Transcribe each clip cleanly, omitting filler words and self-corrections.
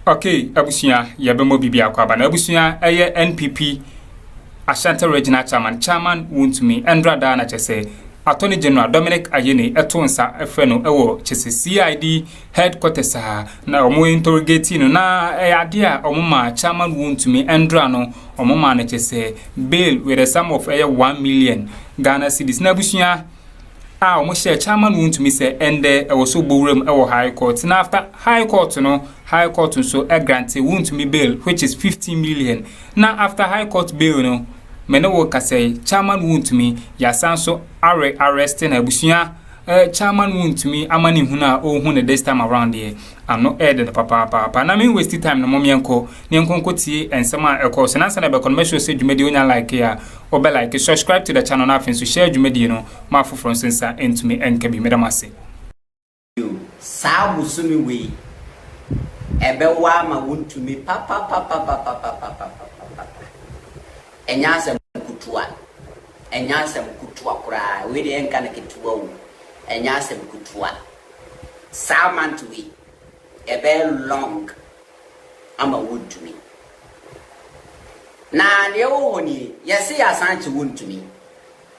Okay, abusuya yabemo bibia kwaba na abusuya eye NPP Ashanti Regional Chairman Wontumi Endrada na chese Attorney General Dominic Ayeni etonsa efeno ewo chese CID headquarters ha na omo interrogate no na ade a omoma Chairman Wontumi Endra no omoma na chese bail with a sum of 1 million Ghana cedis na abusuya omo share Chairman Wontumi say ende ewo so bowrem ewo High Court na after High Court so grant Wontumi bail which is 15 million na after High Court bail no mene wo ka say Chairman Wontumi ya sanso arresting abusuya Chairman Wontumi amani huna o hu this time around here I'm not the papa na me waste time no momienko ne nkonko tie ensema ekọ so na sana be convention say dwumadi onya like ya or be like subscribe to the channel na fin so share dwumadi no ma foforo sensa entumi enkabi medamase sa busumi we ebe wa ma Wontumi papa enyasem kutua kura we de enka na ketua wo enyasem kutua Salmantui ebe long ama Wontumi na le ohoni yesi asanchi Wontumi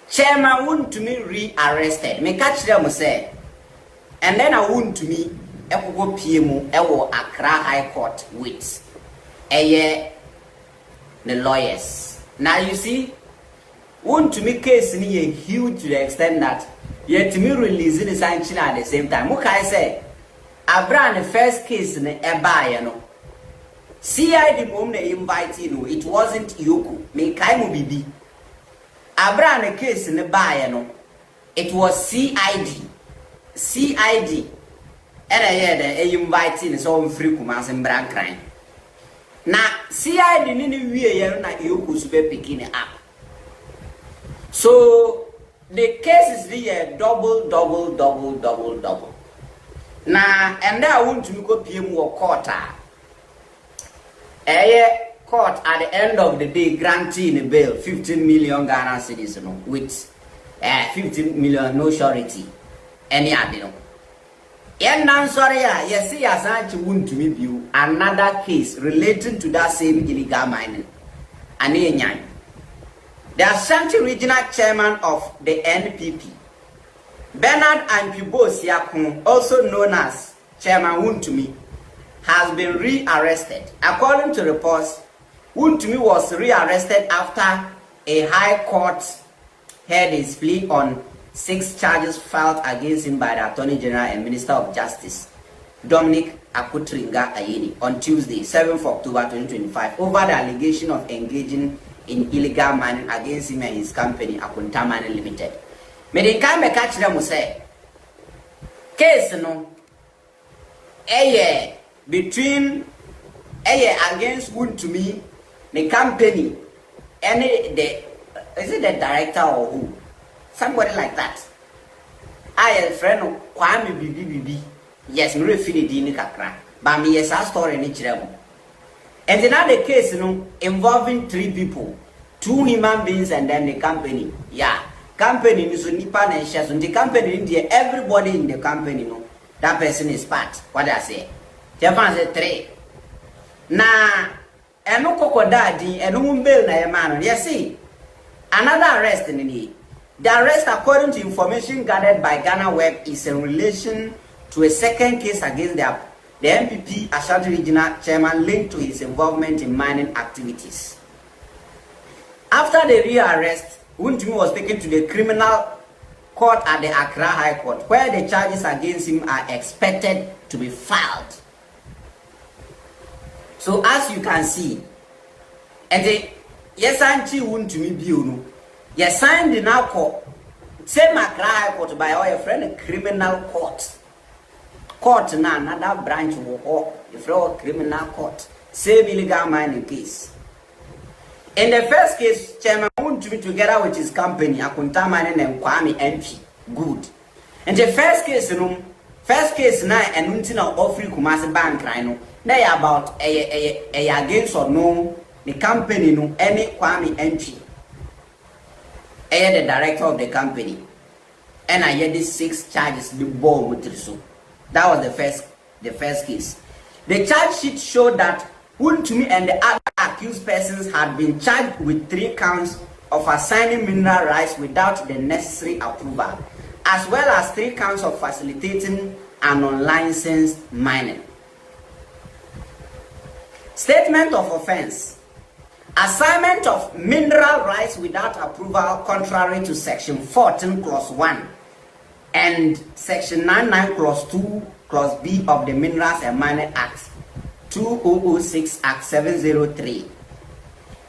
Chairman Wontumi re-arrested me ka kire mo say and then a Wontumi ekoko pie mu ewo Accra High Court with the lawyers. Now you see, Wontumi case ni huge to the extent that yet me releasing the sanction at the same time. Mukai say, Abra the first case ni eba no. CID mom ne invite you, it wasn't Yoku. Me kai mu bibi. Abra the case ni ba no. It was CID. And I invite so free Kumasi Mbran crime. Na CID ni wiye yero na Yoku sube picking up. So the case is here double. Na and I want to go PM or court. Court at the end of the day granting a bail 15 million Ghana cedis with 15 million no surety. Any other. And I'm sorry, yes, see, as I want to review another case relating to that same illegal mining. The Ashanti Regional Chairman of the NPP, Bernard Anpibo, also known as Chairman Wontumi, has been re-arrested. According to reports, Wontumi was re-arrested after a High Court heard his plea on 6 charges filed against him by the Attorney General and Minister of Justice, Dominic Ayeni, on Tuesday, 7th October 2025, over the allegation of engaging in illegal mining against him and his company, Akuffo Mining Limited. Medical me catch them say, case no, between against Wontumi, the company, and is it the director or who? Somebody like that. I a friend of Kwame Bibi. Yes, me refili di ni kakra. But me yes a story ni chiremo. And another case, involving 3 people, 2 human beings and then the company. Yeah, company ni so nipa na shares. The company in there, everybody in the company that person is part. What I say? Japan say 3. Na eno kokodadi eno mumbel na yemano. You see, another arrest in the. The arrest, according to information gathered by Ghana Web, is in relation to a second case against the NPP Ashanti Regional Chairman linked to his involvement in mining activities. After the rearrest, Wontumi was taken to the criminal court at the Accra High Court, where the charges against him are expected to be filed. So as you can see, and the Yesanchi Wontumi Biunu, you signed the now court, same Accra High Court by our friend criminal court. Court now another branch of the criminal court. Same illegal mining case. In the first case, Chairman Wontumi together with his company, Akuffo Mining and Kwame MP. Good. In the first case now, and until now offering Kumasi Bank right they about a against or no the company any Kwame MP. The director of the company, and I had these 6 charges the ball with so. That was the first case. The charge sheet showed that Wontumi and the other accused persons had been charged with 3 counts of assigning mineral rights without the necessary approval, as well as 3 counts of facilitating an unlicensed mining. Statement of offense: assignment of mineral rights without approval contrary to Section 14 Clause 1 and Section 99 Clause 2 Clause B of the Minerals and Mining Act 2006 Act 703,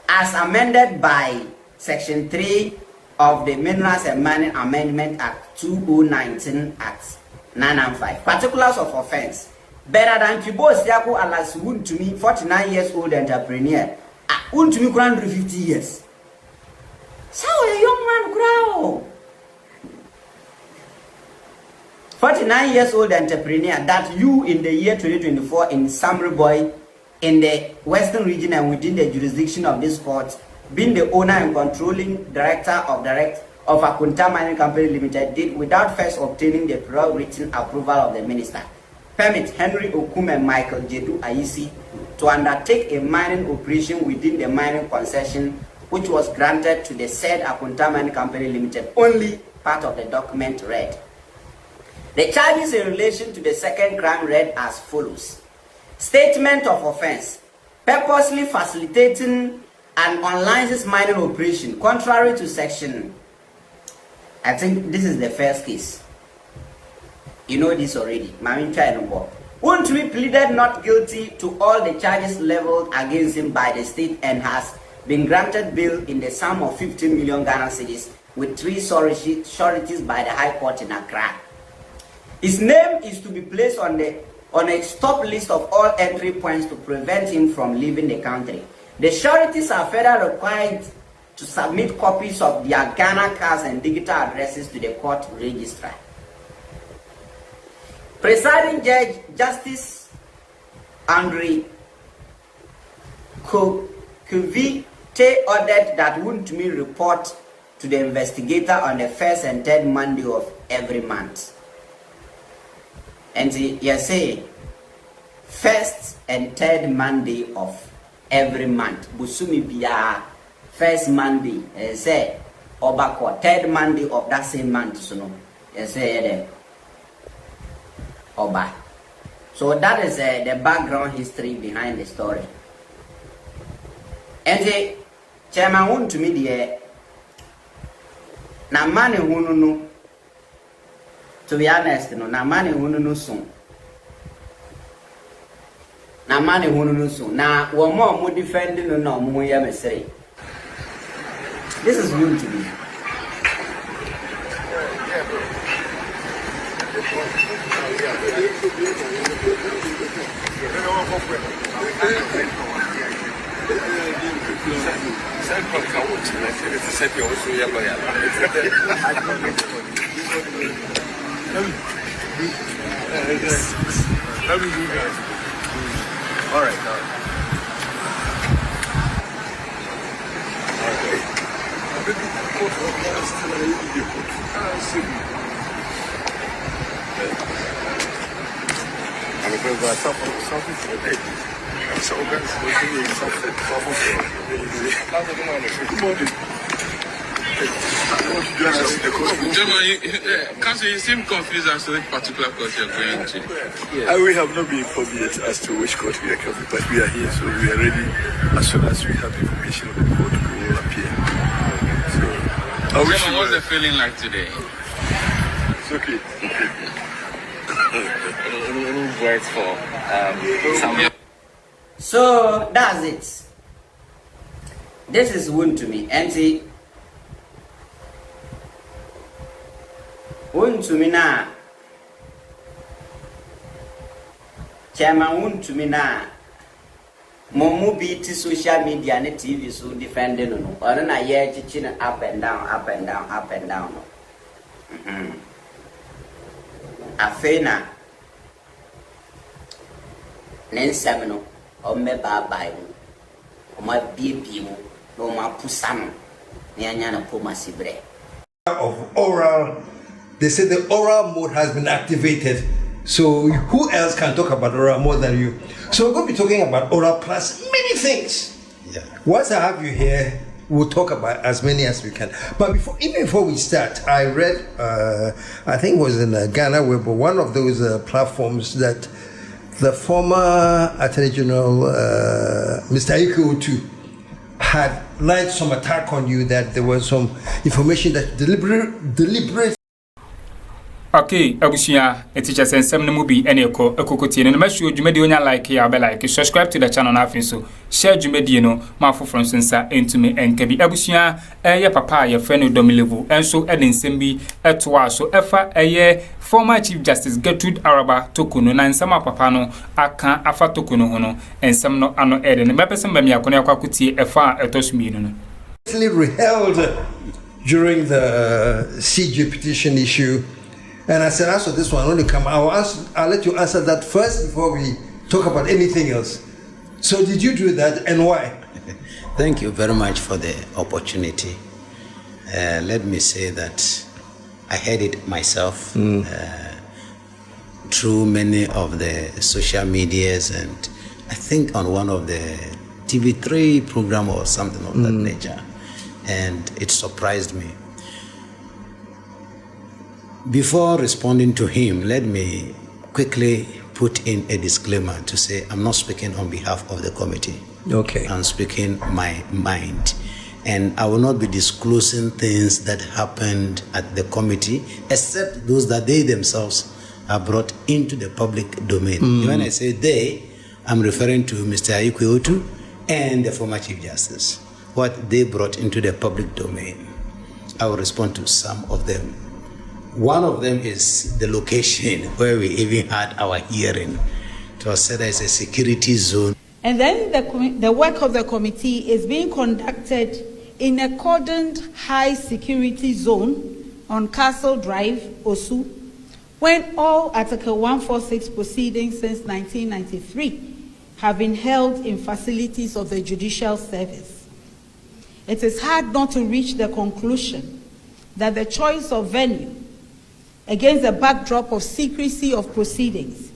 as amended by Section 3 of the Minerals and Mining Amendment Act 2019 Act 995. Particulars of offense: Bernard Kibo Siako alias Wontumi, 49 years old entrepreneur. Wontumi could 150 years. So a young man grow. 49 years old entrepreneur that you in the year 2024 in Samri Boy in the Western region and within the jurisdiction of this court, being the owner and controlling director of Akuffo Mining Company Limited, did without first obtaining the prior written approval of the minister, permit Henry Okum and Michael Jedu Ayisi to undertake a mining operation within the mining concession which was granted to the said Akuffo Mining Company Limited. Only part of the document read. The charges in relation to the second crime read as follows. Statement of offense: purposely facilitating an unlicensed mining operation contrary to section, I think this is the first case. You know this already. Wontumi pleaded not guilty to all the charges leveled against him by the state and has been granted bail in the sum of 15 million Ghana cedis with 3 sureties by the High Court in Accra. His name is to be placed on a stop list of all entry points to prevent him from leaving the country. The sureties are further required to submit copies of their Ghana cards and digital addresses to the court registrar. Presiding Judge Justice Andre Akuffo ordered that Wontumi report to the investigator on the first and third Monday of every month. And you say first and third Monday of every month. Busumi biya first Monday, say obako third Monday of that same month. So no, say Oba. So that is the background history behind the story. And the chairman Wontumi the na mane hununu. To be honest, no, na mane hununu soon. Na mane hununu soon. Na womo mo defending no mo ya me say. This is Wontumi. All right. Council, you seem confused as to which particular court you're going to. We have not been informed yet as to which court we are coming, but we are here, so we are ready. As soon as we have information of the court, we will appear. So, What's the feeling like today? It's okay. Any words for some? So that's it. This is Wontumi. And see, Wontumi na chairman Wontumi na momu beat social media and TV so defending no. Or na ye chichina up and down, up and down, up and down. Afena nensem no o me bye o ma bie no ma pusano ne anya na pomasi bre of oral. They say the oral mode has been activated So who else can talk about oral more than you? So we're going to be talking about oral plus many things. Yeah. Once I have you here, we'll talk about as many as we can. But before we start, I read, I think it was in Ghana Web, one of those platforms that the former Attorney General, Mr. Esc0rted, had launched some attack on you, that there was some information that deliberate. Okay, abusia, teacher sense some no bi ene ekokoti no ma show dwumadi onya like ya be like, subscribe to the channel na afin so share dwumadi no ma foforo nsensa entumi enkabi abusia ye papa ye friend Domilevu enso ede nsem bi etoa so efa former Chief Justice Gertrude Araba tokuno na nsema papa no aka afa tokuno ho no ensem no ano ede ne bepesem ba mi akone akwakutie efa etosumi no Held during the CJ petition issue. And I said, answer this one, only come. I'll let you answer that first before we talk about anything else. So did you do that, and why? Thank you very much for the opportunity. Let me say that I heard it myself through many of the social medias, and I think on one of the TV3 program or something of that nature, and it surprised me. Before responding to him, let me quickly put in a disclaimer to say I'm not speaking on behalf of the committee. Okay. I'm speaking my mind. And I will not be disclosing things that happened at the committee, except those that they themselves are brought into the public domain. When I say they, I'm referring to Mr. Esc0rted and the former Chief Justice. What they brought into the public domain. I will respond to some of them. One of them is the location where we even had our hearing. It was said as a security zone. And then the work of the committee is being conducted in a cordoned high security zone on Castle Drive, Osu, when all Article 146 proceedings since 1993 have been held in facilities of the judicial service. It is hard not to reach the conclusion that the choice of venue against the backdrop of secrecy of proceedings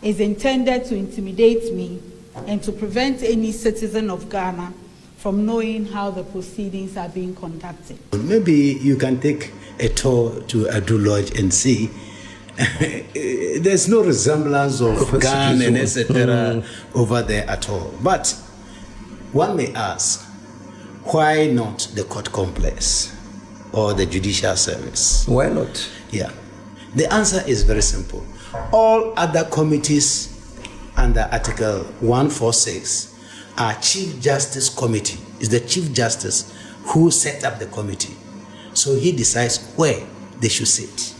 is intended to intimidate me and to prevent any citizen of Ghana from knowing how the proceedings are being conducted. Maybe you can take a tour to Addo Lodge and see. There's no resemblance of Ghana and etc. over there at all. But one may ask, why not the court complex or the judicial service? Why not? Yeah. The answer is very simple. All other committees under Article 146 are Chief Justice Committee. It's the Chief Justice who set up the committee. So he decides where they should sit.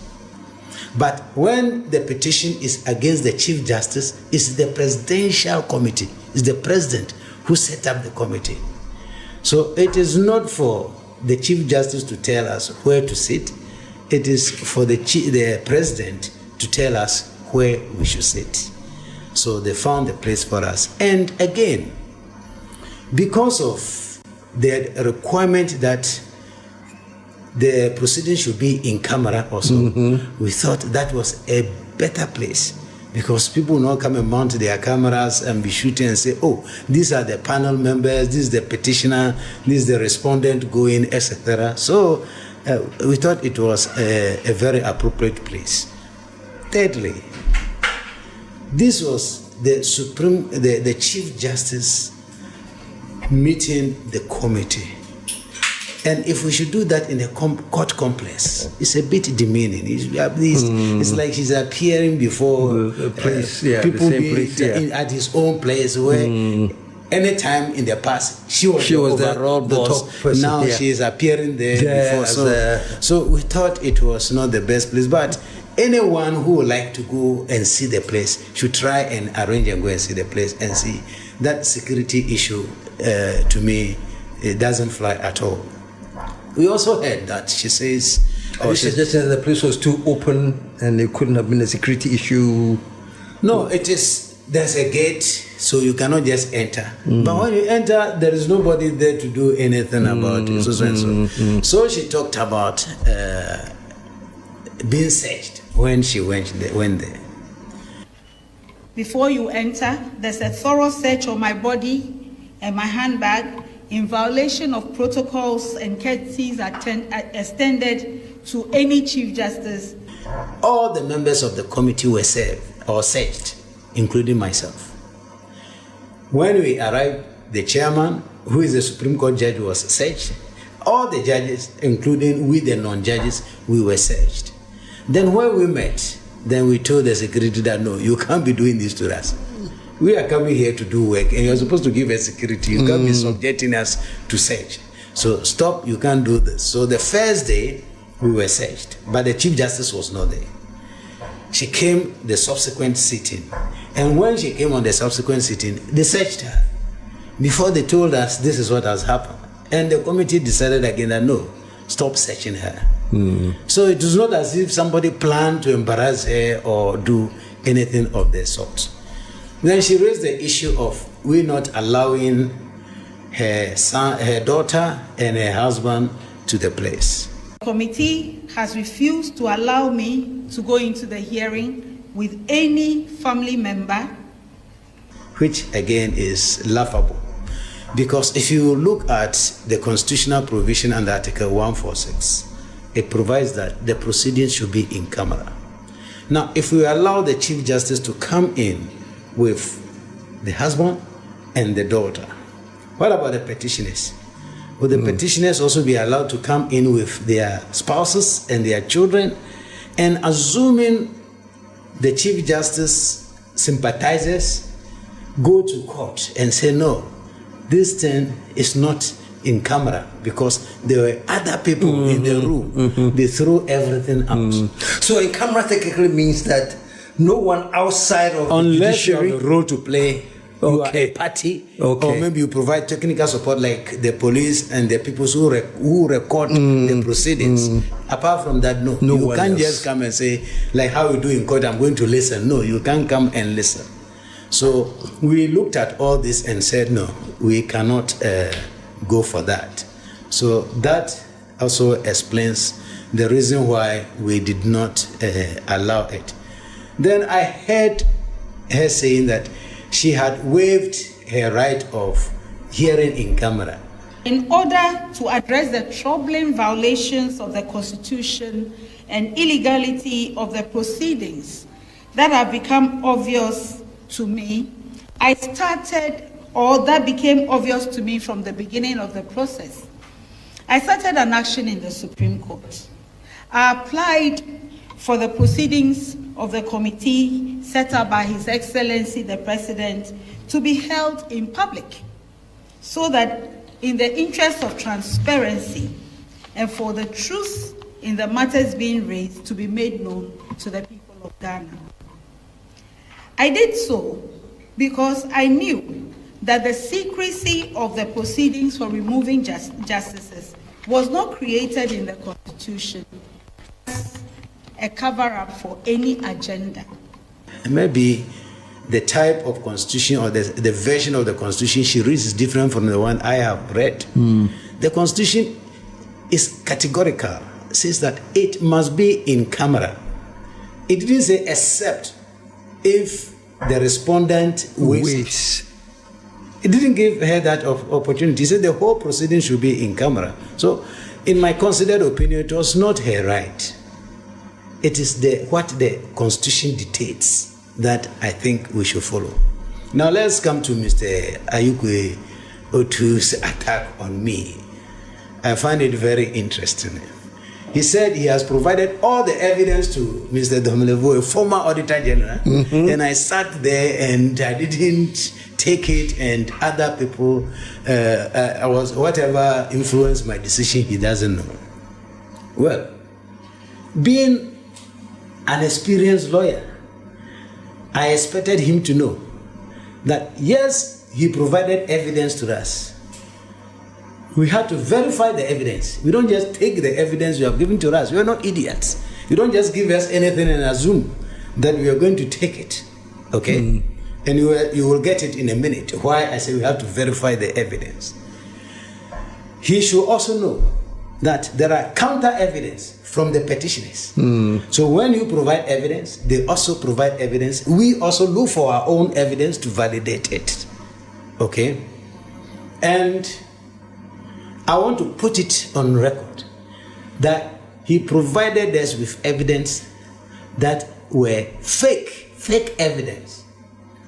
But when the petition is against the Chief Justice, it's the Presidential Committee. It's the President who set up the committee. So it is not for the Chief Justice to tell us where to sit. It is for the President to tell us where we should sit. So they found a place for us. And again, because of the requirement that the proceedings should be in camera also, we thought that was a better place, because people will not come and mount their cameras and be shooting and say, oh, these are the panel members, this is the petitioner, this is the respondent going, etc. So we thought it was a very appropriate place. Thirdly, this was the Chief Justice meeting the committee. And if we should do that in a court complex, it's a bit demeaning. It's like he's appearing before people at his own place, where any time in the past she was the overall boss. Top person, now she is appearing there before. So we thought it was not the best place, but anyone who would like to go and see the place should try and arrange and go and see the place and see. That security issue, to me, it doesn't fly at all. We also heard that she says... She suggested that the place was too open and it couldn't have been a security issue. No, it is. There's a gate, so you cannot just enter. But when you enter, there is nobody there to do anything about it. So she talked about being searched when she went there. before you enter, there's a thorough search of my body and my handbag in violation of protocols and courtesies extended to any Chief Justice. All the members of the committee were served or searched, including myself. When we arrived, the chairman, who is a Supreme Court judge, was searched. All the judges, including we the non-judges, we were searched. Then when we met, then we told the security that no, you can't be doing this to us. We are coming here to do work, and you're supposed to give us security. You can't be subjecting us to search. So stop, you can't do this. So the first day, we were searched, but the Chief Justice was not there. She came the subsequent sitting, and when she came on the subsequent sitting, they searched her. Before they told us this is what has happened, and the committee decided again that no, stop searching her. So it was not as if somebody planned to embarrass her or do anything of the sort. Then she raised the issue of we not allowing her son, her daughter and her husband to the place. The committee has refused to allow me to go into the hearing with any family member. Which again is laughable. Because if you look at the constitutional provision under Article 146, it provides that the proceedings should be in camera. Now, if we allow the Chief Justice to come in with the husband and the daughter, what about the petitioners? Will the petitioners also be allowed to come in with their spouses and their children? And assuming the Chief Justice sympathizes, go to court and say, no, this thing is not in camera because there were other people in the room. They threw everything out. So in camera technically means that no one outside of unless the you have a role to play, you are a Okay. party, Okay. or maybe you provide technical support like the police and the people who record the proceedings. Apart from that, no you one can't else. just come and say, like how you do in court, I'm going to listen. No, you can't come and listen. So we looked at all this and said, no, we cannot go for that. So that also explains the reason why we did not allow it. Then I heard her saying that she had waived her right of hearing in camera. In order to address the troubling violations of the Constitution and illegality of the proceedings that have become obvious to me, that became obvious to me from the beginning of the process. I started an action in the Supreme Court. I applied for the proceedings of the committee set up by His Excellency the President to be held in public, so that in the interest of transparency and for the truth in the matters being raised to be made known to the people of Ghana. I did so because I knew that the secrecy of the proceedings for removing justices was not created in the Constitution as a cover-up for any agenda. Maybe the type of constitution or the version of the constitution she reads is different from the one I have read. The constitution is categorical. It says that it must be in camera. It didn't say except if the respondent wishes. It didn't give her that opportunity. It said the whole proceeding should be in camera. So, in my considered opinion, it was not her right. It is what the Constitution dictates that I think we should follow. Now let's come to Mr. Esc0rted's attack on me. I find it very interesting. He said he has provided all the evidence to Mr. Domelevo, a former Auditor General, and I sat there and I didn't take it, and other people, whatever influenced my decision, he doesn't know. Well, being an experienced lawyer, I expected him to know that yes, he provided evidence to us. We had to verify the evidence. We don't just take the evidence you have given to us. We are not idiots. You don't just give us anything and assume that we are going to take it. Okay? And you will get it in a minute. Why I say we have to verify the evidence. He should also know that there are counter evidence from the petitioners. So when you provide evidence, they also provide evidence. We also look for our own evidence to validate it. Okay? And I want to put it on record that he provided us with evidence that were fake evidence.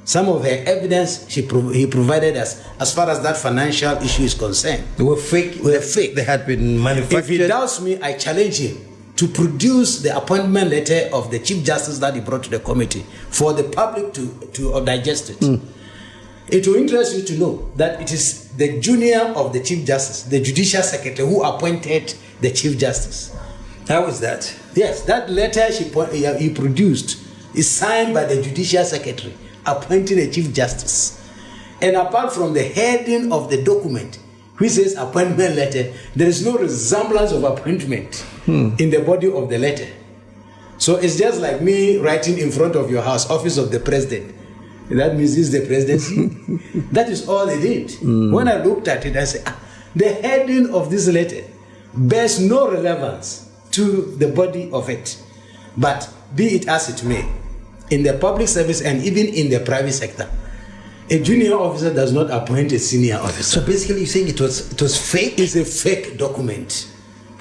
Some of her evidence he provided us as far as that financial issue is concerned. They were fake. They had been manufactured. If he doubts me, I challenge him to produce the appointment letter of the Chief Justice that he brought to the committee for the public to digest it. It will interest you to know that it is the junior of the Chief Justice, the Judicial Secretary, who appointed the Chief Justice. How was that? Yes, that letter he produced is signed by the Judicial Secretary appointing a Chief Justice. And apart from the heading of the document, which says appointment letter, there is no resemblance of appointment in the body of the letter. So it's just like me writing in front of your house, Office of the President. That means this is the presidency. That is all they did. When I looked at it, I said, the heading of this letter bears no relevance to the body of it. But be it as it may, in the public service and even in the private sector, a junior officer does not appoint a senior officer. So basically you're saying it was fake? It's a fake document.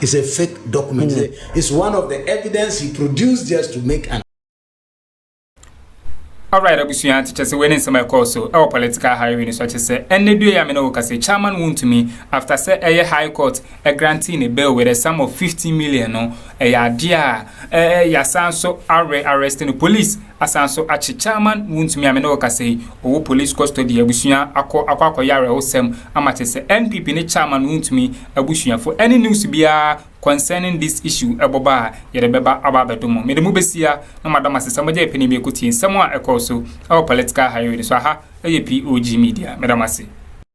It's a fake document. It's one of the evidence he produced just to make an. Alright, abusuya teacher say when some so our political highway so say enne do ya me no say chairman Wontumi after say a high court granting a bail with a sum of 50 million no ya dia ya sanso arresting the police asanso achi chairman Wontumi me no say o police custody abusuya akọ yare osem amate say NPP ne chairman Wontumi abusuya for any news bia concerning this issue eboba yede beba ababedomo me de mubesia na madam asesa moja epeni me kuti nsemo a ekoso our political highway so aha POG Media madam ase